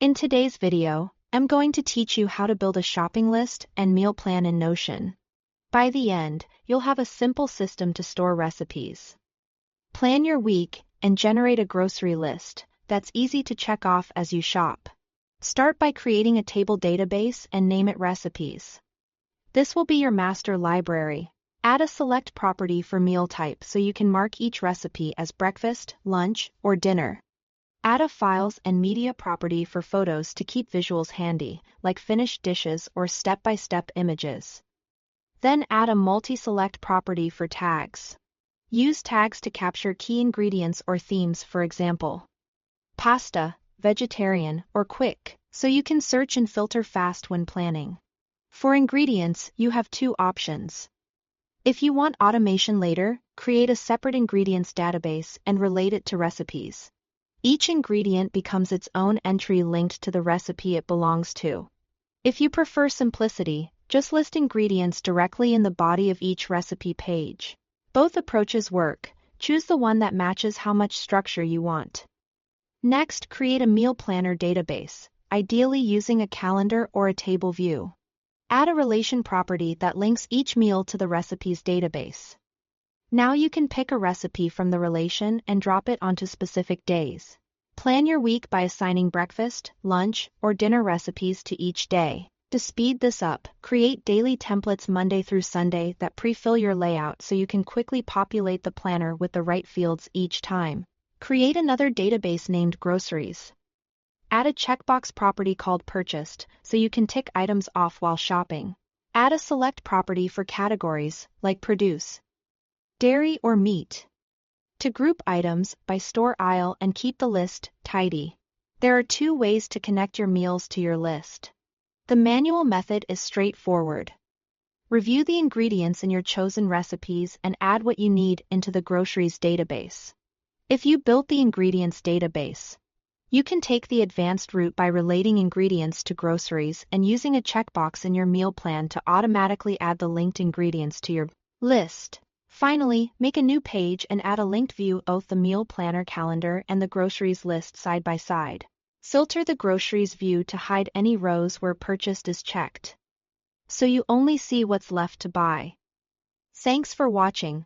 In today's video, I'm going to teach you how to build a shopping list and meal plan in Notion. By the end, you'll have a simple system to store recipes. Plan your week and generate a grocery list that's easy to check off as you shop. Start by creating a table database and name it recipes. This will be your master library. Add a select property for meal type so you can mark each recipe as breakfast, lunch, or dinner. Add a files and media property for photos to keep visuals handy, like finished dishes or step-by-step images. Then add a multi-select property for tags. Use tags to capture key ingredients or themes, for example, pasta, vegetarian, or quick, so you can search and filter fast when planning. For ingredients, you have two options. If you want automation later, create a separate ingredients database and relate it to recipes. Each ingredient becomes its own entry linked to the recipe it belongs to. If you prefer simplicity, just list ingredients directly in the body of each recipe page. Both approaches work. Choose the one that matches how much structure you want. Next, create a meal planner database, ideally using a calendar or a table view. Add a relation property that links each meal to the recipe's database. Now you can pick a recipe from the relation and drop it onto specific days. Plan your week by assigning breakfast, lunch, or dinner recipes to each day. To speed this up, create daily templates Monday through Sunday that pre-fill your layout so you can quickly populate the planner with the right fields each time. Create another database named Groceries. Add a checkbox property called Purchased so you can tick items off while shopping. Add a select property for categories like produce, dairy, or meat. To group items by store aisle and keep the list tidy. There are two ways to connect your meals to your list. The manual method is straightforward. Review the ingredients in your chosen recipes and add what you need into the groceries database. If you built the ingredients database, you can take the advanced route by relating ingredients to groceries and using a checkbox in your meal plan to automatically add the linked ingredients to your list. Finally, make a new page and add a linked view of both the meal planner calendar and the groceries list side by side. Filter the groceries view to hide any rows where purchased is checked, so you only see what's left to buy. Thanks for watching.